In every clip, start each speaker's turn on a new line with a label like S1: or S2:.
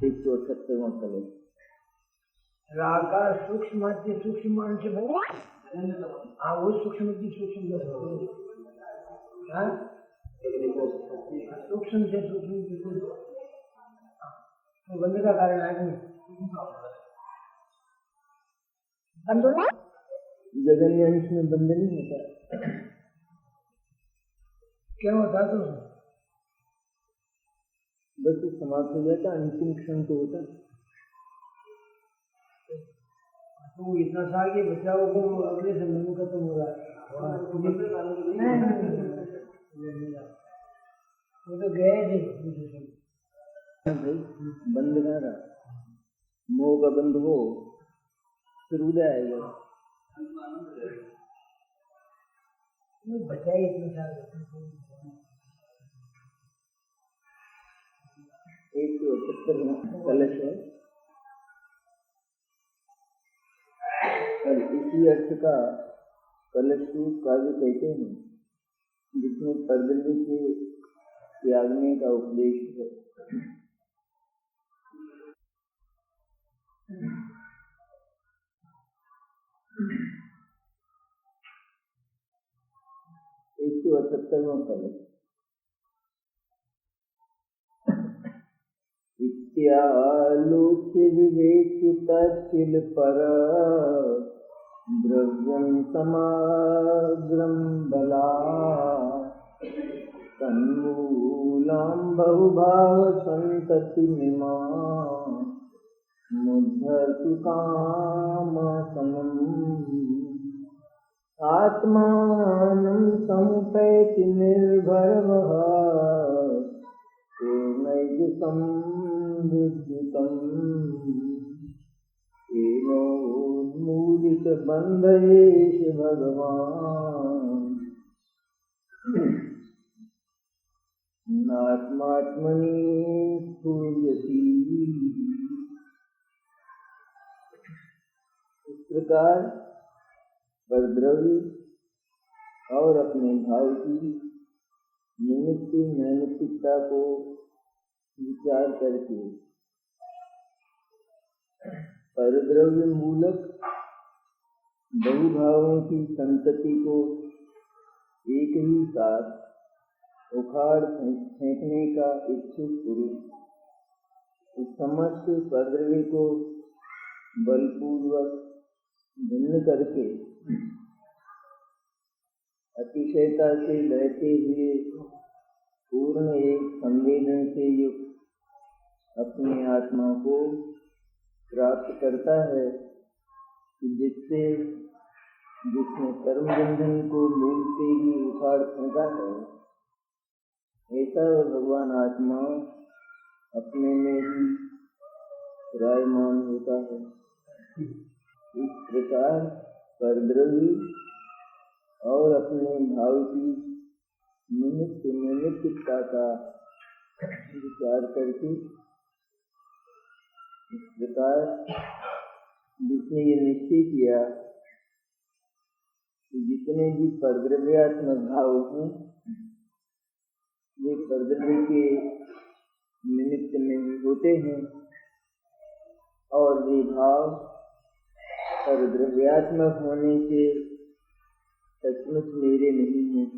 S1: 178वां कलश।
S2: रागा सूक्ष्म से सूक्ष्म से हाँ वो सूक्ष्म की सूक्ष्म हाँ सूक्ष्म से सूक्ष्म की बंद का कारण है
S1: जगन्य अंश में बंद नहीं होता।
S2: क्या होता तो
S1: बस समाप्त हो जाता, अंतिम क्षण तो होता।
S2: तो इतना साल के बचाओ को अगले समय में खत्म हो रहा है। वो तो गए थे
S1: भाई, बंद ना रहा, मोह का बंद हो फिर उदय आएगा।
S2: बचाए इतने साल
S1: 178वां कलश है। और इसी अर्थ का कलश रूप काव्य कहते हैं, जिसमें परद्रव्य के त्यागने का उपदेश है। एक 178वां कलश। इत्यालोक्य विवेकितशिल पर द्रव्यं समाग्रं बला तन्मूलं बहुभाव संततिमिमा मुद्धतु कामसमम् आत्मानं समुपैति निर्भरवः पूर्णैर्जुतं विद्युतम् येनोन्मूलितबन्धयेष भगवान् नात्मात्मनि स्थूयति। इस प्रकार परद्रव्य और अपने भाव की निमित्त नैमित्तिकता को विचार करके परद्रव्य मूलक बहुभावों की संतति को एक ही साथ उखाड़ फेंकने का इच्छुक पुरुष उस समस्त परद्रव्य को बलपूर्वक भिन्न करके अतिशयता से बहते हुए पूर्ण एक संवेदन से युक्त अपनी आत्मा को प्राप्त करता है, जिसने कर्म बंधन को मूल से ही उखाड़ फेंका है। ऐसा भगवान आत्मा अपने में ही विराजमान होता है। इस प्रकार परद्रव्य और अपने भाव की निमित्त नैमित्तिकता का विचार करके इस प्रकार जिसने ये निश्चय किया कि जितने भी परद्रव्यात्मक भाव हैं वे परद्रव्य के निमित्त में होते हैं और वे भाव परद्रव्यात्मक होने से सचमुच मेरे नहीं हैं,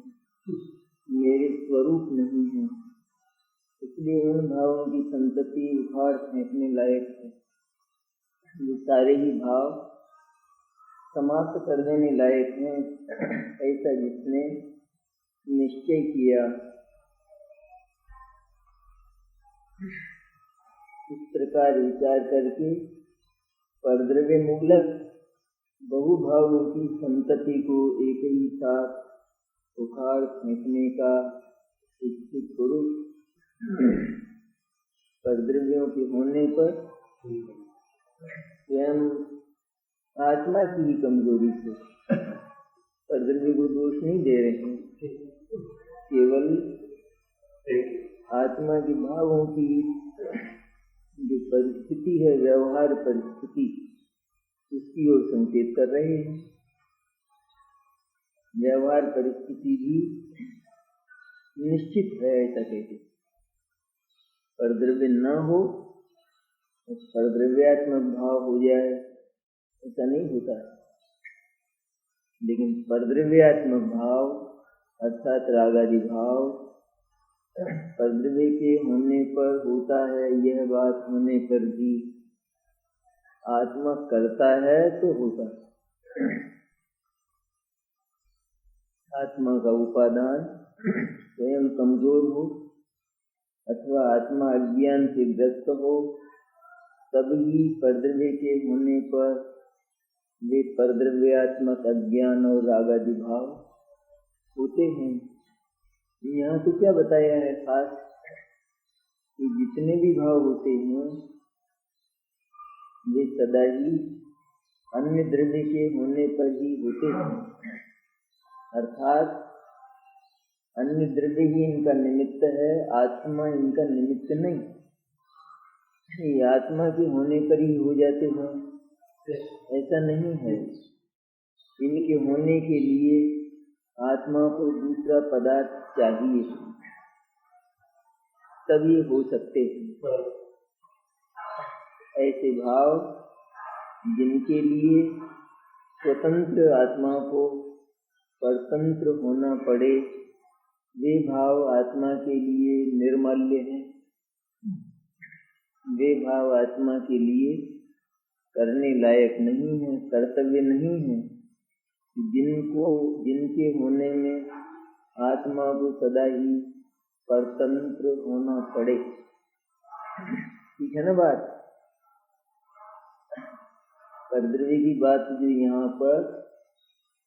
S1: मेरे स्वरूप नहीं हैं। इसलिए उन भावों की संतति उखाड़ फेंकने लायक है। ये सारे ही भाव समाप्त कर देने लायक हैं, ऐसा जिसने निश्चय किया। इस प्रकार विचार करके परद्रव्य मूलक बहुभावों की संतति को एक ही साथ उखाड़ फेंकने का इच्छुक पुरुष परद्रव्यों के होने पर स्वयं आत्मा की ही कमजोरी से परद्रव्य को दोष नहीं दे रहे हैं, केवल आत्मा के भावों की जो परिस्थिति है, व्यवहार परिस्थिति, उसकी ओर संकेत कर रहे हैं। व्यवहार परिस्थिति भी निश्चित है, ऐसा कहते। परद्रव्य न हो परद्रव्यात्मक भाव हो जाए ऐसा नहीं होता है, लेकिन परद्रव्यात्मक भाव अर्थात रागादि भाव परद्रव्य के होने पर होता है, यह बात होने पर भी आत्मा करता है तो होता है। आत्मा का उपादान स्वयं कमजोर हो अथवा आत्मा अज्ञान से ग्रस्त हो, तभी परद्रव्य के होने पर वे परद्रव्यात्मक अज्ञान और रागादि भाव होते हैं। यहाँ तो क्या बताया है खास कि जितने भी भाव होते हैं वे सदा ही अन्य द्रव्य के होने पर ही होते हैं, अर्थात अन्य द्रव्य ही इनका निमित्त है, आत्मा इनका निमित्त नहीं। ये आत्मा के होने पर ही हो जाते हैं ऐसा नहीं है। इनके होने के लिए आत्मा को दूसरा पदार्थ चाहिए तभी हो सकते हैं। ऐसे भाव जिनके लिए स्वतंत्र आत्मा को परतंत्र होना पड़े, वे भाव आत्मा के लिए निर्मल्य हैं। वे भाव आत्मा के लिए करने लायक नहीं है, कर्तव्य नहीं है। जिनके होने में आत्मा को सदा ही परतंत्र होना पड़े। ठीक है ना बात? परद्रव्य की बात जो यहाँ पर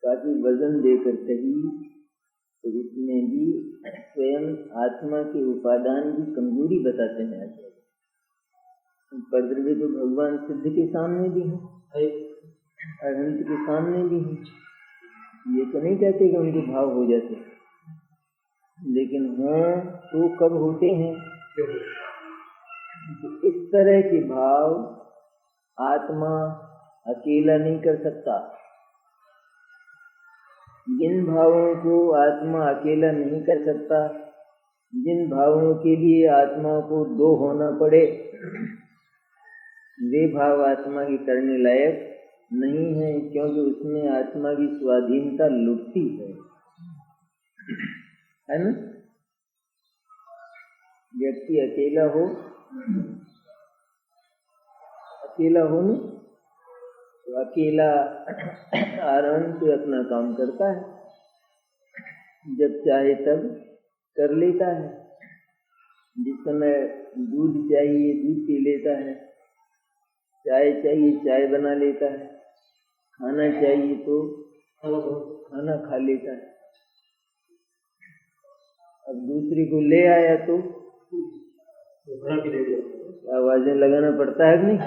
S1: काफी वजन देकर कही, तो इसमें भी स्वयं आत्मा के उपादान की कमजोरी बताते हैं आचार्य। परद्रव्य तो भगवान सिद्ध के सामने भी है, अनंत के सामने भी है। ये तो नहीं कहते कि उनके भाव हो जाते, लेकिन हाँ तो कब होते हैं? तो इस तरह के भाव आत्मा अकेला नहीं कर सकता। जिन भावों को आत्मा अकेला नहीं कर सकता, जिन भावों के लिए आत्मा को दो होना पड़े, वे भाव आत्मा की करने लायक नहीं है, क्योंकि उसमें आत्मा की स्वाधीनता लुटती है ना? व्यक्ति अकेला हो न, तो अकेला आराम से अपना काम करता है, जब चाहे तब कर लेता है। जिस समय दूध चाहिए दूध पी लेता है, चाय चाहिए चाय बना लेता है, खाना चाहिए तो खाना खा लेता है। अब दूसरे को ले आया तो आवाजें लगाना पड़ता है कि नहीं?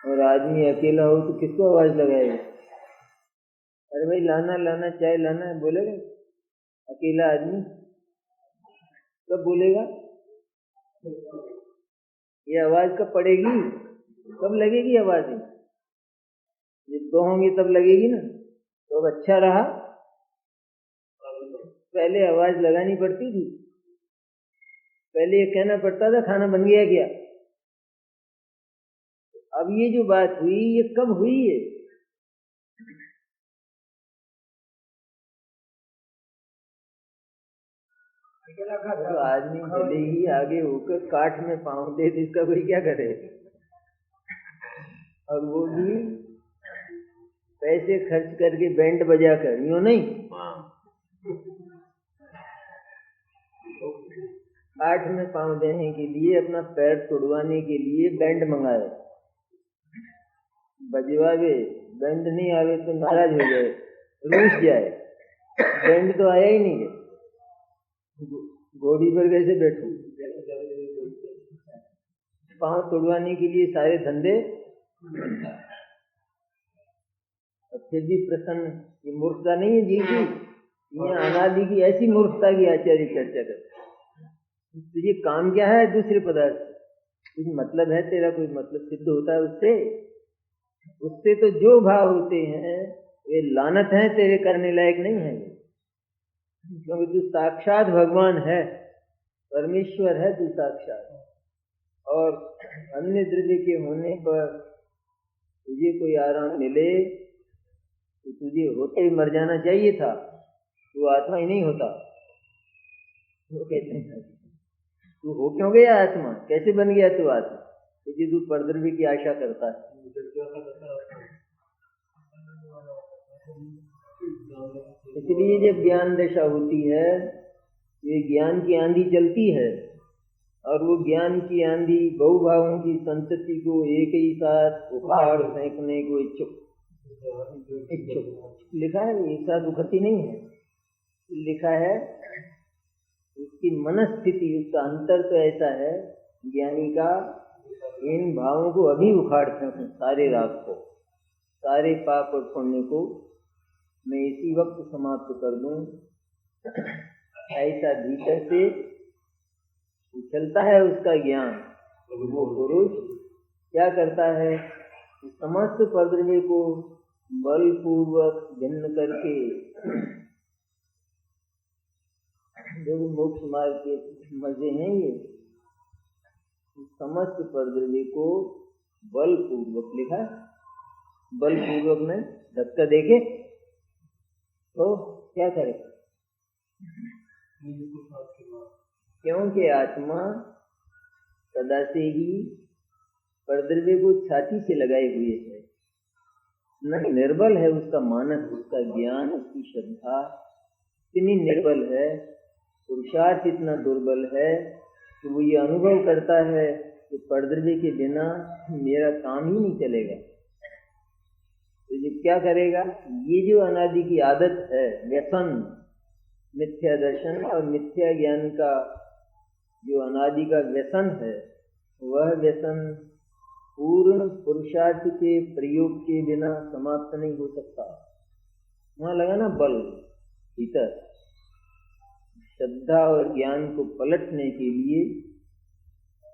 S1: और आदमी अकेला हो तो किसको आवाज लगाएगा? अरे भाई लाना लाना चाय लाना है, बोलेगा? अकेला आदमी कब बोलेगा? ये आवाज कब पड़ेगी? कब लगेगी आवाज? जब दो होंगे तब लगेगी ना। तो अब अच्छा रहा, पहले आवाज लगानी पड़ती थी, पहले ये कहना पड़ता था खाना बन गया क्या। अब ये जो बात हुई ये कब हुई है? तो आदमी भले ही आगे होकर काठ में पाँव दे तो इसका कोई क्या करे? और वो भी पैसे खर्च करके बैंड बजा कर, यूं नहीं, काठ में पाँव देने के लिए, अपना पैर तोड़वाने के लिए बैंड मंगाए, बजवावे, बैंड नहीं आवे तो नाराज हो जाए, रूठ जाए। बैंड तो आया ही नहीं है, घोड़ी पर कैसे बैठू? पाँव तोड़वाने के लिए सारे धंधे, और फिर भी प्रसन्न। ये मूर्खता नहीं है जी की, ये अनादि की ऐसी मूर्खता की आचार्य चर्चा करते। तो ये काम क्या है? दूसरे पदार्थ कुछ मतलब है तेरा, कोई मतलब सिद्ध होता है उससे? उससे तो जो भाव होते हैं वे लानत हैं, तेरे करने लायक नहीं है, क्योंकि तू साक्षात भगवान है, परमेश्वर है तू साक्षात। और अन्य द्रव्य के होने पर तुझे कोई आराम मिले तो तुझे होते ही मर जाना चाहिए था, तू आत्मा ही नहीं होता। वो कहते हैं तू हो क्यों गया आत्मा, कैसे बन गया तू आत्मा, क्योंकि तू परद्रव्य की आशा करता है। इसलिए जब ज्ञान दशा होती है, ये ज्ञान की आंधी चलती है और वो ज्ञान की आंधी बहुभावों की संतति को एक ही साथ उखाड़ फेंकने को इच्छुक लिखा है, एक साथ उखड़ती नहीं है, लिखा है उसकी मनस्थिति, उसका अंतर तो ऐसा है ज्ञानी का, इन भावों को अभी उखाड़ फेंकूं, सारे राग को, सारे पाप और पुण्य को मैं इसी वक्त समाप्त कर दूं, ऐसा भीतर से उछलता है उसका ज्ञान। वो पुरुष क्या करता है, समस्त परद्रव्य को बलपूर्वक भिन्न करके, जो मोक्ष मार्ग के मजे हैं ये, समस्त परद्रव्य को बलपूर्वक, लिखा बलपूर्वक में धक्का देके तो क्या करे, क्योंकि आत्मा सदा से ही परद्रव्य को छाती से लगाए हुए है, न निर्बल है उसका मानस, उसका ज्ञान, उसकी श्रद्धा इतनी निर्बल है, पुरुषार्थ इतना दुर्बल है कि वो ये अनुभव करता है कि परद्रव्य के बिना मेरा काम ही नहीं चलेगा। तो ये क्या करेगा, ये जो अनादि की आदत है, व्यसन, मिथ्या दर्शन और मिथ्या ज्ञान का जो अनादि का व्यसन है, वह व्यसन पूर्ण पुरुषार्थ के प्रयोग के बिना समाप्त नहीं हो सकता। वहां लगा ना बल, भीतर श्रद्धा और ज्ञान को पलटने के लिए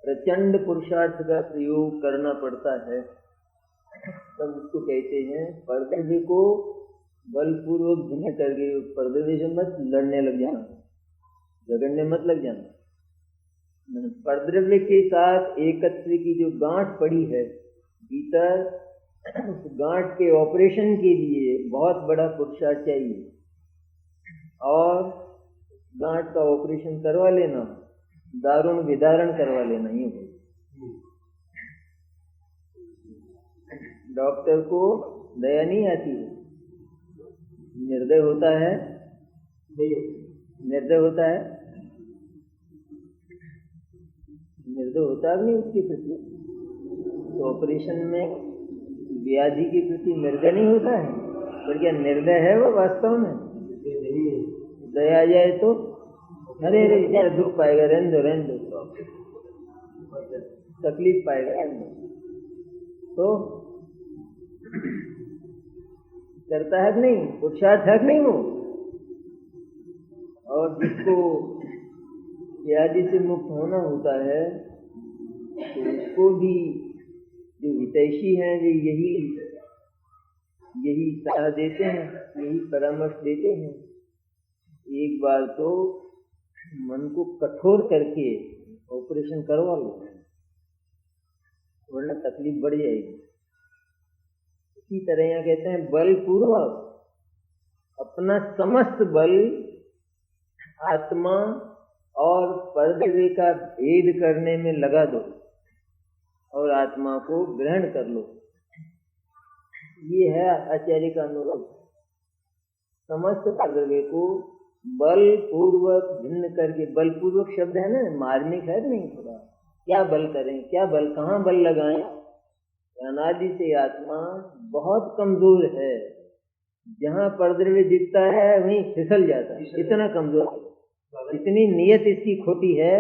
S1: प्रचंड पुरुषार्थ का प्रयोग करना पड़ता है, तब उसको कहते हैं परद्रव्य को बलपूर्वक भिन्न करके, परद्रव्य से मत लड़ने लग जाना, झगड़ने मत लग जाना। परद्रव्य के साथ एकत्व की जो गांठ पड़ी है भीतर, उस गांठ के ऑपरेशन के लिए बहुत बड़ा पुरुषार्थ चाहिए, और गांठ का ऑपरेशन करवा लेना, दारुण विदारण करवा लेना ही है। डॉक्टर को दया नहीं आती है, निर्दय होता है, निर्दय होता है, निर्दय होता है नहीं उसके प्रति, तो ऑपरेशन में व्याधि के प्रति निर्दय नहीं होता है, पर क्या निर्दय है वो वास्तव में? दया आ जाए तो अरे अरे क्या दुख पाएगा, रहने दो, तकलीफ पाएगा, तो करता है नहीं, पुरुषार्थ है नहीं वो। और जिसको व्याधि से मुक्त होना होता है, तो उसको भी जो हितैषी हैं वे यही सलाह देते हैं, यही परामर्श देते हैं, एक बार तो मन को कठोर करके ऑपरेशन करवा लो, वरना तकलीफ बढ़ जाएगी। इसी तरह यहाँ कहते हैं बलपूर्वक अपना समस्त बल आत्मा और परद्रव्य का भेद करने में लगा दो और आत्मा को ग्रहण कर लो। ये है आचार्य का अनुरोध, समस्त परद्रव्य को बलपूर्वक भिन्न करके, बलपूर्वक शब्द है ना, मार्मिक है नहीं थोड़ा, क्या बल करें, क्या बल, कहाँ बल लगाएं? अनादि से आत्मा बहुत कमजोर है, जहाँ परद्रव्य दिखता है वहीं फिसल जाता है, इतना कमजोर, इतनी नियत इसकी खोटी है।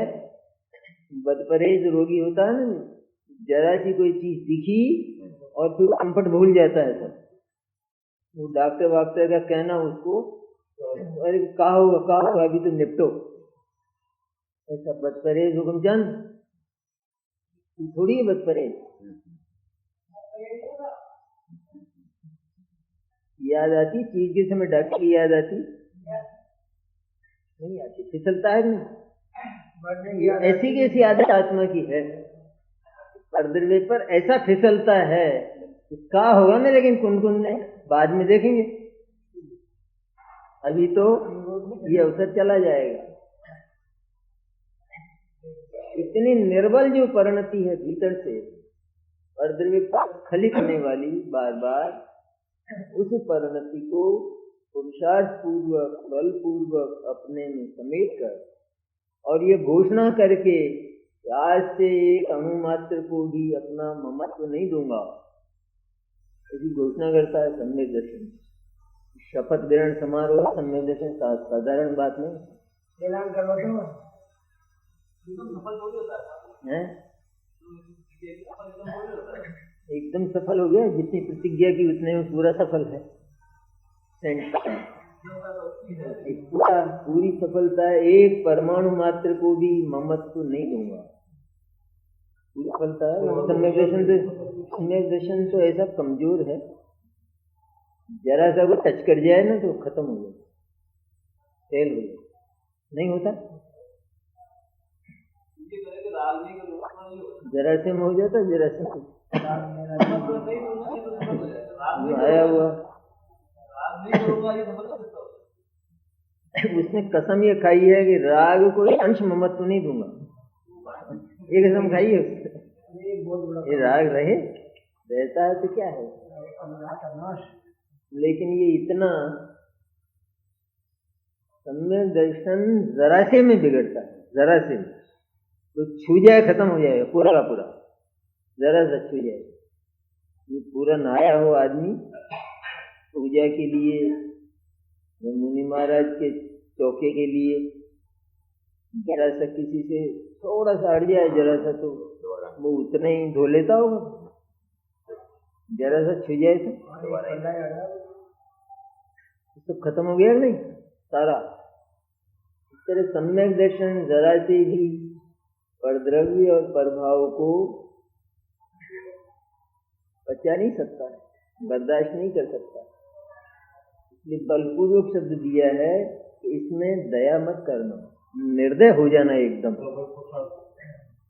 S1: बदपरहेज रोगी होता है ना, जरा सी कोई चीज दिखी और फिर कंफर्ट भूल जाता है सब, वो डॉक्टर वाक्टर का कहना उसको, अरे कहा होगा अभी तो निपटो, ऐसा बदपरहेज हुक्मचंद थोड़ी है बदपरहेज। याद आती चीज के समय डॉक्टर की याद आती नहीं आती, फिसलता है नहीं। ऐसी कैसी आदत आत्मा की है, परद्रव्य पर ऐसा फिसलता है, कहा होगा ना, लेकिन कुन कुन ने बाद में देखेंगे, अभी तो ये अवसर चला जाएगा। इतनी निर्बल जो परिणति है भीतर से परद्रव्य पर स्खलित होने वाली बार बार, उस परिणति को पुरुषार्थ पूर्वक बल पूर्वक अपने में समेट कर और ये घोषणा करके आज से एक अणु मात्र को भी अपना ममत्व नहीं दूंगा, ऐसी घोषणा करता है सम्यक दर्शन। शपथ ग्रहण समारोह सम्यक दर्शन साधारण बात नहीं।
S2: ऐलान करवा दो
S1: है, एकदम सफल हो गया। जितनी प्रतिज्ञा की उतने में पूरा सफल है। पूरी सफलता है, एक परमाणु मात्र को भी ममत्व नहीं दूंगा, पूरी सफलता है। सम्यक दर्शन तो ऐसा कमजोर है, जरा सा वो टच कर जाए ना तो खत्म हो जाए, फेल हो जाए, नहीं होता। जरासीम हो जाता, जरासीम आया हुआ, उसने कसम ये खाई है कि राग को अंश ममत्व नहीं दूंगा, ये कसम खाई है। ये राग रहे रहता है तो क्या है, लेकिन ये इतना सम्यक दर्शन जरा से में बिगड़ता है, जरा से तो छू जाए खत्म हो जाएगा पूरा का पूरा, जरा सा छू जाए। ये पूरा नहाया हो आदमी पूजा के लिए, मुनि महाराज के चौके के लिए, जरा सा किसी से थोड़ा सा हट जाए जरा सा तो वो उतना ही धो लेता होगा, जरा सा छू जाए तो खत्म हो गया नहीं सारा। इस तरह सम्यक दर्शन जरा से भी परद्रव्य और प्रभाव को बचा नहीं सकता है, बर्दाश्त नहीं कर सकता। इसलिए बलपूर्वक शब्द दिया है कि इसमें दया मत करना, निर्दय हो जाना एकदम।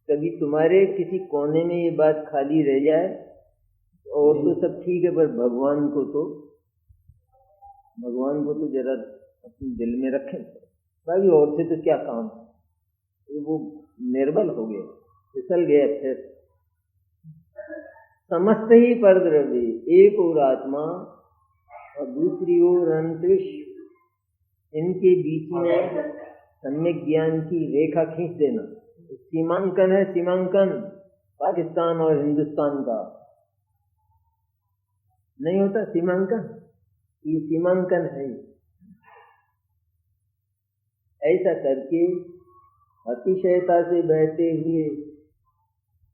S1: कभी तुम्हारे किसी कोने में ये बात खाली रह जाए और तो सब ठीक है, पर भगवान को तो जरा अपने दिल में रखें, बाकी और से तो क्या काम है। वो निर्बल हो गया, फिसल गया। फिर समस्त ही परद्रव्य, एक और आत्मा और दूसरी ओर अंतरिक्ष, इनके बीच में सम्यक ज्ञान की रेखा खींच देना। सीमांकन है, सीमांकन पाकिस्तान और हिंदुस्तान का नहीं होता सीमांकन, ये सीमांकन है। ऐसा करके अतिशयता से बहते हुए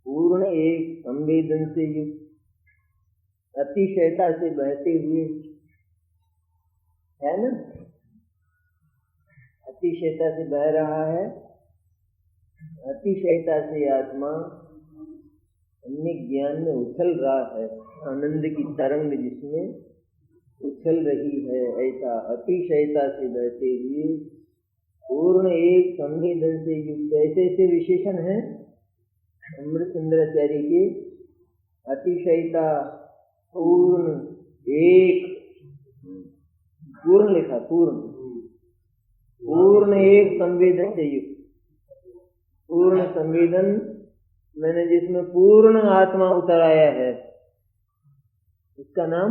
S1: पूर्ण एक संवेदन से युक्त, अतिशयता से बहते हुए है ना, अतिशयता से बह रहा है, अतिशयता से आत्मा अन्य ज्ञान में उछल रहा है, आनंद की तरंग जिसमें उछल रही है। ऐसा अतिशयता से बहते हुए पूर्ण एक संवेदन से युक्त, ऐसे ऐसे विशेषण है अमृतचंद्राचार्य के। अतिशयता, पूर्ण, एक, पूर्ण लिखा, पूर्ण एक संवेदन से युक्त। पूर्ण संवेदन मैंने जिसमें पूर्ण आत्मा उतर आया है, उसका नाम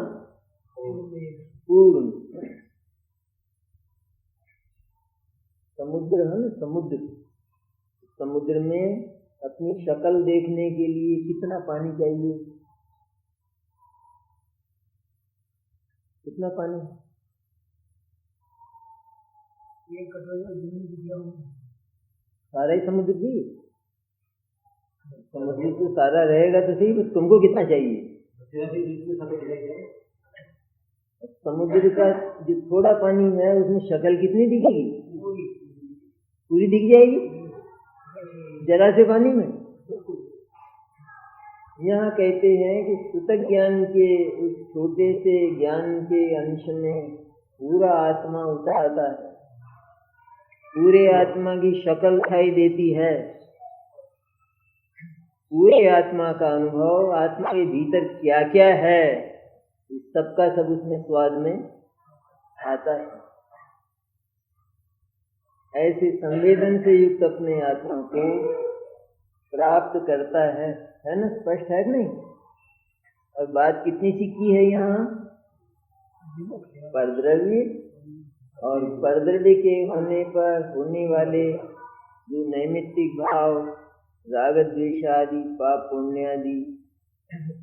S1: पूर्ण। समुद्र है ना, समुद्र में अपनी शक्ल देखने के लिए कितना पानी चाहिए, कितना पानी,
S2: एक कटोरा
S1: सारा ही समुद्र की, समुद्र तो सारा रहेगा तो सही, तुमको कितना चाहिए। समुद्र का जो थोड़ा पानी है उसमें शक्ल कितनी दिखेगी, पूरी दिख जाएगी जरा से पानी में। यहाँ कहते हैं कि सुतक ज्ञान के उस छोटे से ज्ञान के अंश में पूरा आत्मा उतर आता है, पूरे आत्मा की शक्ल दिखाई देती है। पूरे आत्मा का अनुभव, आत्मा के भीतर क्या क्या है, इस सब का सब उसमें स्वाद में आता है। ऐसे संवेदन से युक्त अपने आत्मा को प्राप्त करता है ना? स्पष्ट है कि नहीं? और बात कितनी सी की है यहाँ? परद्रव्य और परद्रव्य के होने पर होने वाले जो नैमित्तिक भाव, राग द्वेष आदि, पाप पुण्य आदि,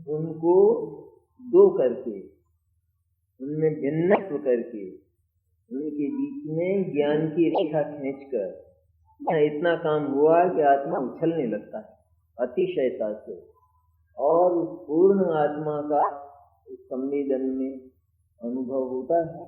S1: उनको दो करके, उनमें भिन्नत्व करके, उनके बीच में ज्ञान की रेखा खींचकर इतना काम हुआ कि आत्मा उछलने लगता है अतिशयता से, और उस पूर्ण आत्मा का उस संवेदन में अनुभव होता है।